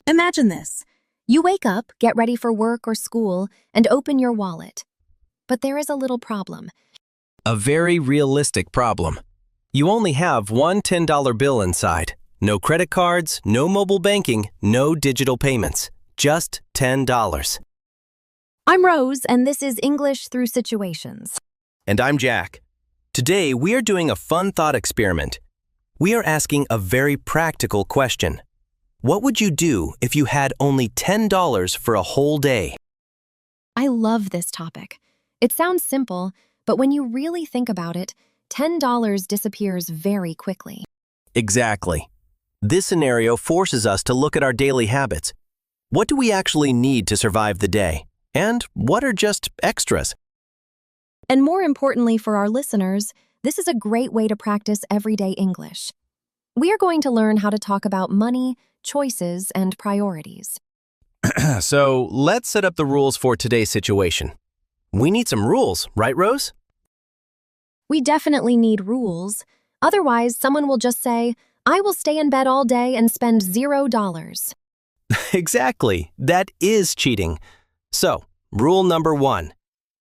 Imagine this. You wake up, get ready for work or school, and open your wallet. But there is a little problem. A very realistic problem. You only have one $10 bill inside. No credit cards, no mobile banking, no digital payments. Just $10. I'm Rose, and this is English Through Situations. And I'm Jack. Today, we are doing a fun thought experiment. We are asking a very practical question. What would you do if you had only $10 for a whole day? I love this topic. It sounds simple, but when you really think about it, $10 disappears very quickly. Exactly. This scenario forces us to look at our daily habits. What do we actually need to survive the day? And what are just extras? And more importantly for our listeners, this is a great way to practice everyday English. We are going to learn how to talk about money, choices, and priorities. So let's set up the rules for today's situation. We need some rules, right, Rose? We definitely need rules. Otherwise, someone will just say, I will stay in bed all day and spend $0. Exactly. That is cheating. So, rule number 1.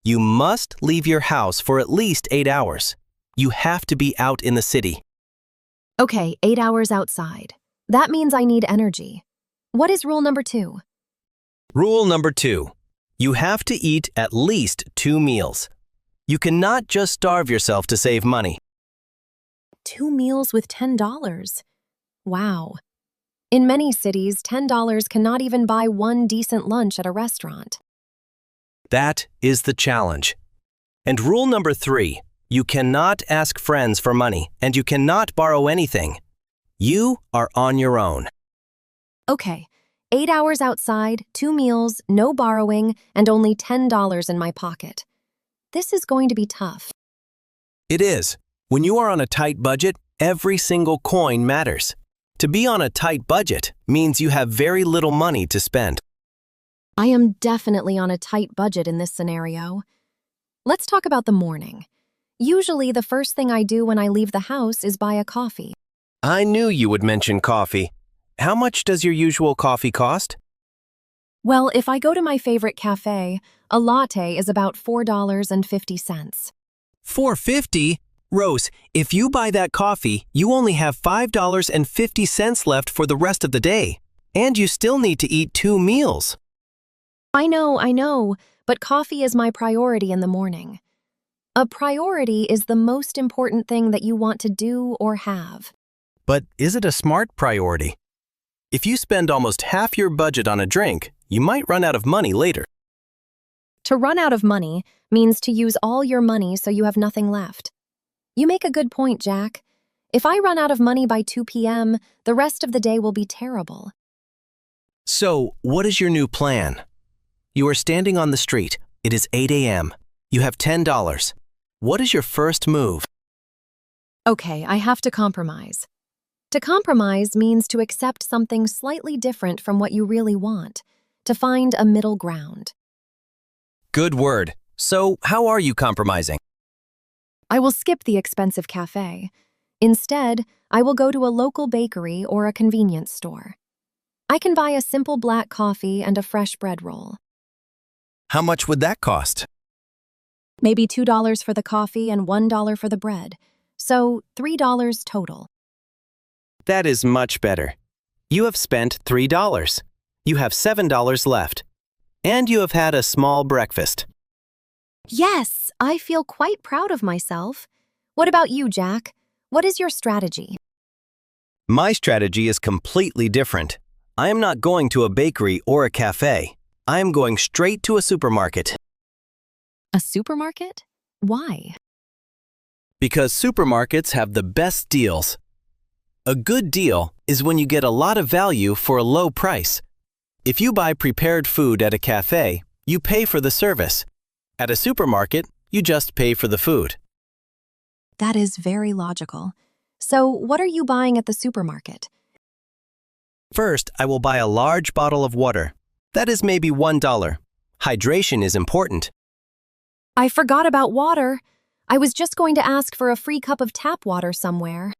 You must leave your house for at least 8 hours. You have to be out in the city. Okay, 8 hours outside. That means I need energy. What is rule number 2? Rule number 2. You have to eat at least 2 meals. You cannot just starve yourself to save money. 2 meals with $10. Wow. In many cities, $10 cannot even buy one decent lunch at a restaurant. That is the challenge. And rule number 3. You cannot ask friends for money, and you cannot borrow anything. You are on your own. Okay, 8 hours outside, 2 meals, no borrowing, and only $10 in my pocket. This is going to be tough. It is. When you are on a tight budget, every single coin matters. To be on a tight budget means you have very little money to spend. I am definitely on a tight budget in this scenario. Let's talk about the morning. Usually, the first thing I do when I leave the house is buy a coffee. I knew you would mention coffee. How much does your usual coffee cost? Well, if I go to my favorite cafe, a latte is about $4.50. $4.50? Rose, if you buy that coffee, you only have $5.50 left for the rest of the day. And you still need to eat 2 meals. I know, but coffee is my priority in the morning. A priority is the most important thing that you want to do or have. But is it a smart priority? If you spend almost half your budget on a drink, you might run out of money later. To run out of money means to use all your money so you have nothing left. You make a good point, Jack. If I run out of money by 2 p.m., the rest of the day will be terrible. So, what is your new plan? You are standing on the street. It is 8 a.m. You have $10. What is your first move? Okay, I have to compromise. To compromise means to accept something slightly different from what you really want, to find a middle ground. Good word. So, how are you compromising? I will skip the expensive cafe. Instead, I will go to a local bakery or a convenience store. I can buy a simple black coffee and a fresh bread roll. How much would that cost? Maybe $2 for the coffee and $1 for the bread. So $3 total. That is much better. You have spent $3. You have $7 left. And you have had a small breakfast. Yes, I feel quite proud of myself. What about you, Jack? What is your strategy? My strategy is completely different. I am not going to a bakery or a cafe. I am going straight to a supermarket. A supermarket? Why? Because supermarkets have the best deals. A good deal is when you get a lot of value for a low price. If you buy prepared food at a cafe, you pay for the service. At a supermarket, you just pay for the food. That is very logical. So, what are you buying at the supermarket? First, I will buy a large bottle of water. That is maybe $1. Hydration is important. I forgot about water. I was just going to ask for a free cup of tap water somewhere.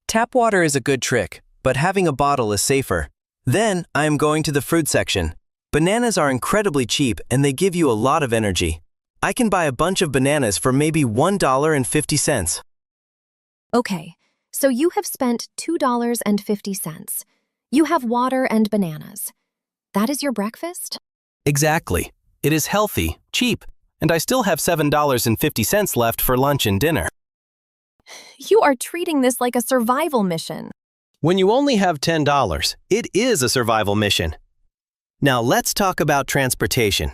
Tap water is a good trick, but having a bottle is safer. Then I am going to the fruit section. Bananas are incredibly cheap and they give you a lot of energy. I can buy a bunch of bananas for maybe $1.50. Okay, so you have spent $2.50. You have water and bananas. That is your breakfast? Exactly. It is healthy, cheap, and I still have $7.50 left for lunch and dinner. You are treating this like a survival mission. When you only have $10, it is a survival mission. Now let's talk about transportation.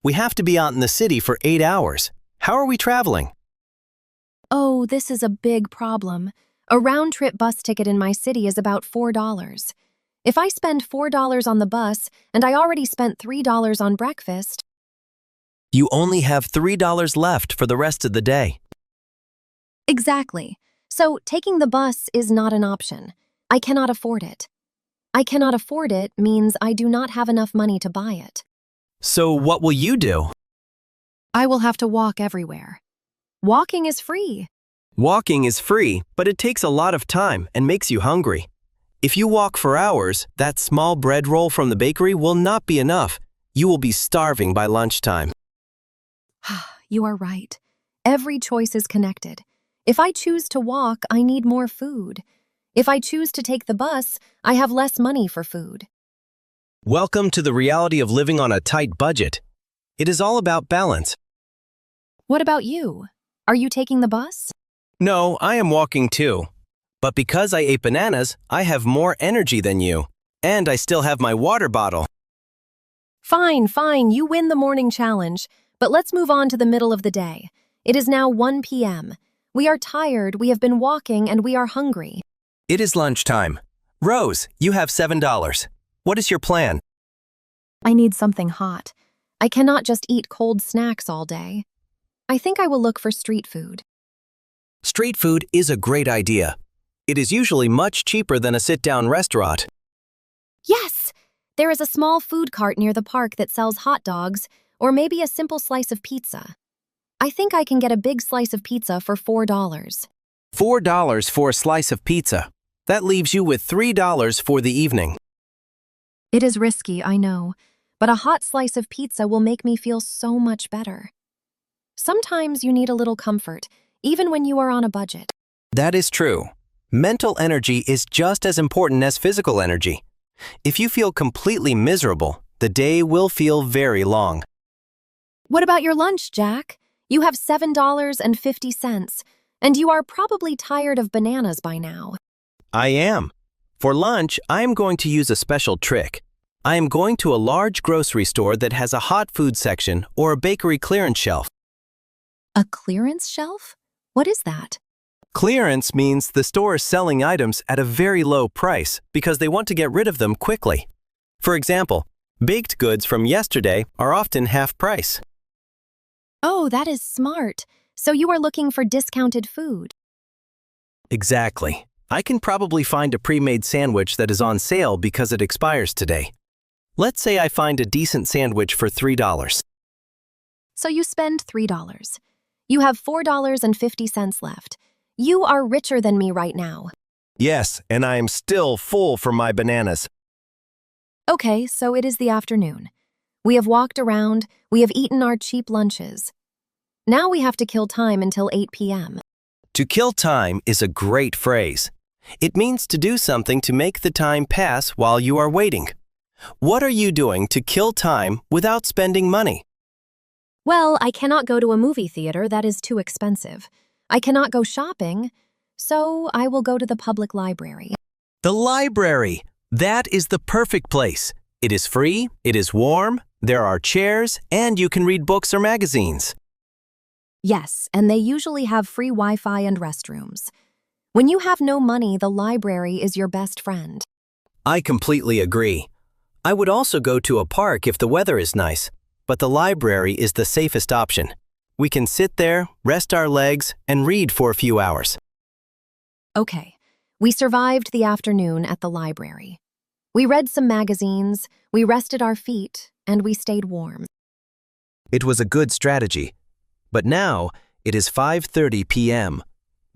We have to be out in the city for 8 hours. How are we traveling? Oh, this is a big problem. A round-trip bus ticket in my city is about $4. If I spend $4 on the bus and I already spent $3 on breakfast, You only have $3 left for the rest of the day. exactly. So taking the bus is not an option. I cannot afford it. I cannot afford it means I do not have enough money to buy it. So what will you do? I will have to walk everywhere. Walking is free. Walking is free, but it takes a lot of time and makes you hungry. If you walk for hours, that small bread roll from the bakery will not be enough. You will be starving by lunchtime. You are right. Every choice is connected. If I choose to walk, I need more food. If I choose to take the bus, I have less money for food. Welcome to the reality of living on a tight budget. It is all about balance. What about you? Are you taking the bus? No, I am walking too. But because I ate bananas, I have more energy than you. And I still have my water bottle. Fine, you win the morning challenge. But let's move on to the middle of the day. It is now 1 p.m. We are tired, we have been walking, and we are hungry. It is lunchtime. Rose, you have $7. What is your plan? I need something hot. I cannot just eat cold snacks all day. I think I will look for street food. Street food is a great idea. It is usually much cheaper than a sit-down restaurant. Yes! There is a small food cart near the park that sells hot dogs, or maybe a simple slice of pizza. I think I can get a big slice of pizza for $4. $4 for a slice of pizza. That leaves you with $3 for the evening. It is risky, I know, but a hot slice of pizza will make me feel so much better. Sometimes you need a little comfort, even when you are on a budget. That is true. Mental energy is just as important as physical energy. If you feel completely miserable, the day will feel very long. What about your lunch, Jack? You have $7.50, and you are probably tired of bananas by now. I am. For lunch, I am going to use a special trick. I am going to a large grocery store that has a hot food section or a bakery clearance shelf. A clearance shelf? What is that? Clearance means the store is selling items at a very low price because they want to get rid of them quickly. For example, baked goods from yesterday are often half price. Oh, that is smart. So you are looking for discounted food. Exactly. I can probably find a pre-made sandwich that is on sale because it expires today. Let's say I find a decent sandwich for $3. So you spend $3. You have $4.50 left. You are richer than me right now. Yes, and I am still full from my bananas. Okay, so it is the afternoon. We have walked around, we have eaten our cheap lunches. Now we have to kill time until 8 p.m. To kill time is a great phrase. It means to do something to make the time pass while you are waiting. What are you doing to kill time without spending money? Well, I cannot go to a movie theater, that is too expensive. I cannot go shopping, so I will go to the public library. The library! That is the perfect place. It is free, it is warm, there are chairs, and you can read books or magazines. Yes, and they usually have free Wi-Fi and restrooms. When you have no money, the library is your best friend. I completely agree. I would also go to a park if the weather is nice, but the library is the safest option. We can sit there, rest our legs, and read for a few hours. Okay, we survived the afternoon at the library. We read some magazines, we rested our feet, and we stayed warm. It was a good strategy. But now, it is 5:30 p.m.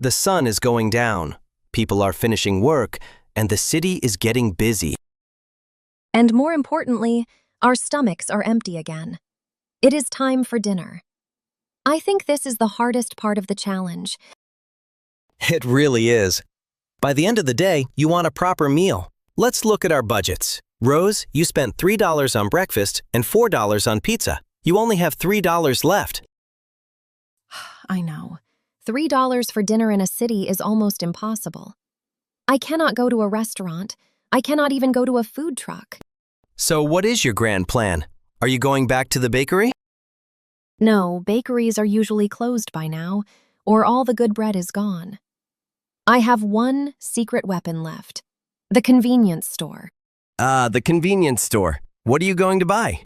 The sun is going down, people are finishing work, and the city is getting busy. And more importantly, our stomachs are empty again. It is time for dinner. I think this is the hardest part of the challenge. It really is. By the end of the day, you want a proper meal. Let's look at our budgets. Rose, you spent $3 on breakfast and $4 on pizza. You only have $3 left. I know. $3 for dinner in a city is almost impossible. I cannot go to a restaurant. I cannot even go to a food truck. So what is your grand plan? Are you going back to the bakery? No, bakeries are usually closed by now, or all the good bread is gone. I have one secret weapon left. The convenience store. The convenience store. What are you going to buy?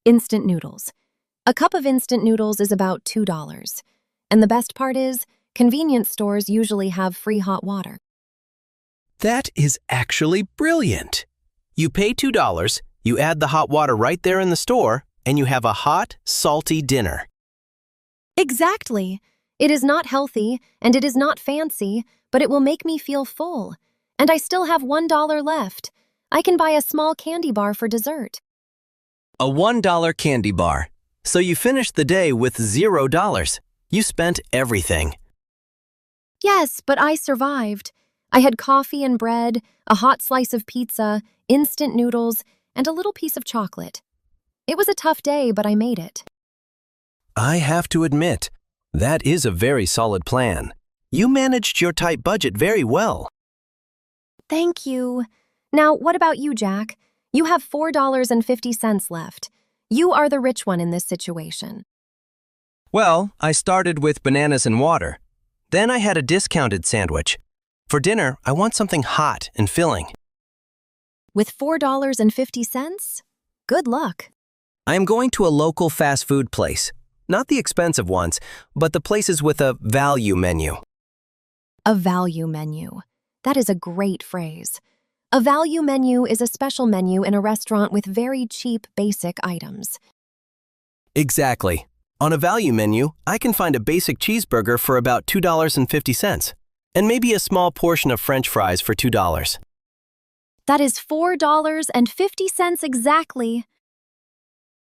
Instant noodles. A cup of instant noodles is about $2. And the best part is, convenience stores usually have free hot water. That is actually brilliant. You pay $2, you add the hot water right there in the store, and you have a hot, salty dinner. Exactly. It is not healthy, and it is not fancy, but it will make me feel full. And I still have $1 left. I can buy a small candy bar for dessert. A $1 candy bar. So you finished the day with $0. You spent everything. Yes, but I survived. I had coffee and bread, a hot slice of pizza, instant noodles, and a little piece of chocolate. It was a tough day, but I made it. I have to admit, that is a very solid plan. You managed your tight budget very well. Thank you. Now, what about you, Jack? You have $4.50 left. You are the rich one in this situation. Well, I started with bananas and water. Then I had a discounted sandwich. For dinner, I want something hot and filling. With $4.50? Good luck. I am going to a local fast food place. Not the expensive ones, but the places with a value menu. A value menu. That is a great phrase. A value menu is a special menu in a restaurant with very cheap, basic items. Exactly. On a value menu, I can find a basic cheeseburger for about $2.50, and maybe a small portion of French fries for $2. That is $4.50 exactly.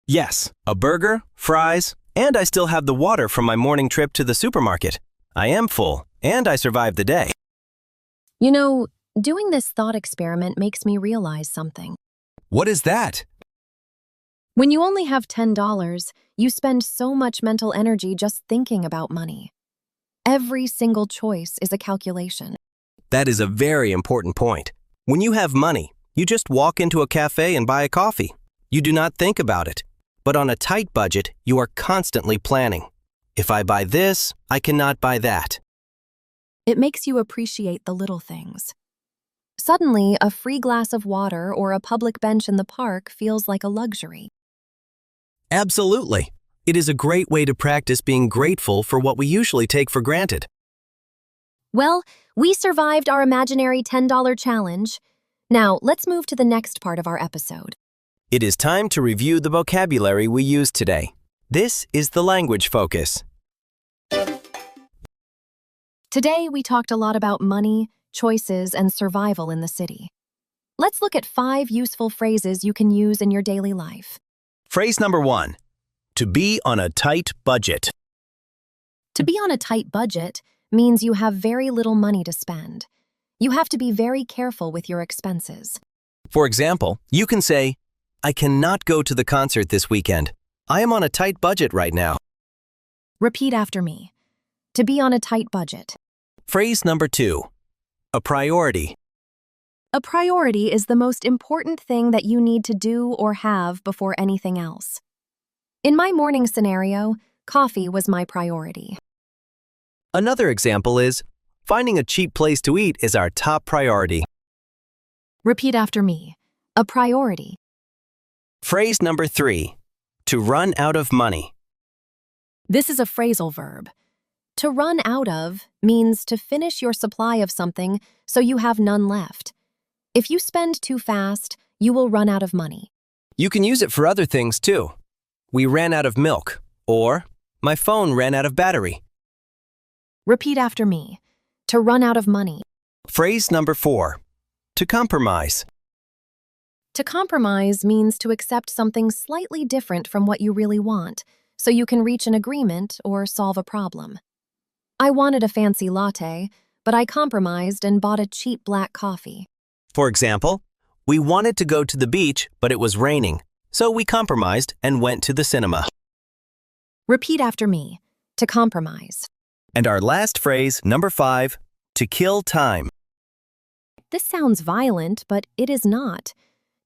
Yes, a burger, fries, and I still have the water from my morning trip to the supermarket. I am full, and I survived the day. You know, doing this thought experiment makes me realize something. What is that? When you only have $10, you spend so much mental energy just thinking about money. Every single choice is a calculation. That is a very important point. When you have money, you just walk into a cafe and buy a coffee. You do not think about it. But on a tight budget, you are constantly planning. If I buy this, I cannot buy that. It makes you appreciate the little things. Suddenly, a free glass of water or a public bench in the park feels like a luxury. Absolutely. It is a great way to practice being grateful for what we usually take for granted. Well, we survived our imaginary $10 challenge. Now, let's move to the next part of our episode. It is time to review the vocabulary we used today. This is the language focus. Today, we talked a lot about money, choices, and survival in the city. Let's look at 5 useful phrases you can use in your daily life. Phrase number 1. To be on a tight budget. To be on a tight budget means you have very little money to spend. You have to be very careful with your expenses. For example, you can say, I cannot go to the concert this weekend. I am on a tight budget right now. Repeat after me. To be on a tight budget. Phrase number 2. A priority. A priority is the most important thing that you need to do or have before anything else. In my morning scenario, coffee was my priority. Another example is, finding a cheap place to eat is our top priority. Repeat after me. A priority. Phrase number 3. To run out of money. This is a phrasal verb. To run out of means to finish your supply of something so you have none left. If you spend too fast, you will run out of money. You can use it for other things too. We ran out of milk, or my phone ran out of battery. Repeat after me. To run out of money. Phrase number 4. To compromise. To compromise means to accept something slightly different from what you really want, so you can reach an agreement or solve a problem. I wanted a fancy latte, but I compromised and bought a cheap black coffee. For example, we wanted to go to the beach, but it was raining, so we compromised and went to the cinema. Repeat after me. To compromise. And our last phrase, number 5, to kill time. This sounds violent, but it is not.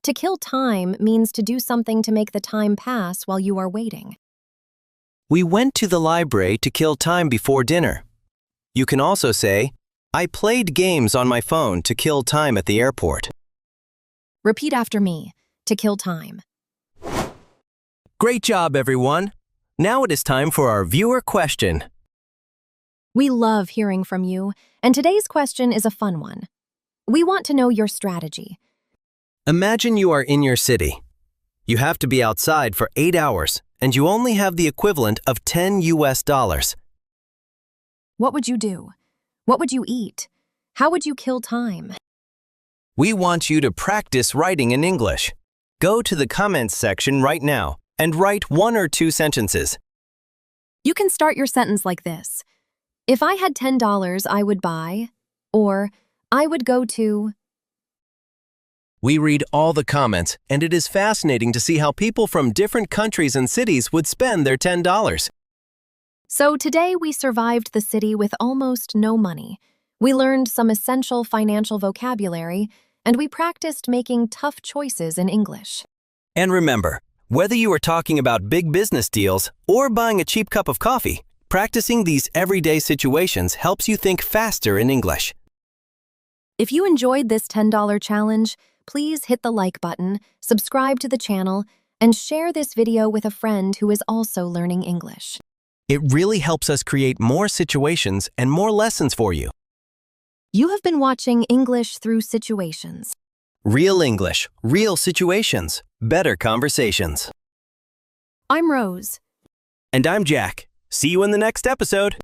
To kill time means to do something to make the time pass while you are waiting. We went to the library to kill time before dinner. You can also say, I played games on my phone to kill time at the airport. Repeat after me. To kill time. Great job, everyone. Now it is time for our viewer question. We love hearing from you, and today's question is a fun one. We want to know your strategy. Imagine you are in your city. You have to be outside for 8 hours, and you only have the equivalent of $10. What would you do? What would you eat? How would you kill time? We want you to practice writing in English. Go to the comments section right now and write 1 or 2 sentences. You can start your sentence like this. If I had $10, I would buy, or I would go to. We read all the comments, and it is fascinating to see how people from different countries and cities would spend their $10. So today we survived the city with almost no money. We learned some essential financial vocabulary, and we practiced making tough choices in English. And remember, whether you are talking about big business deals or buying a cheap cup of coffee, practicing these everyday situations helps you think faster in English. If you enjoyed this $10 challenge, please hit the like button, subscribe to the channel, and share this video with a friend who is also learning English. It really helps us create more situations and more lessons for you. You have been watching English Through Situations. Real English, real situations, better conversations. I'm Rose. And I'm Jack. See you in the next episode.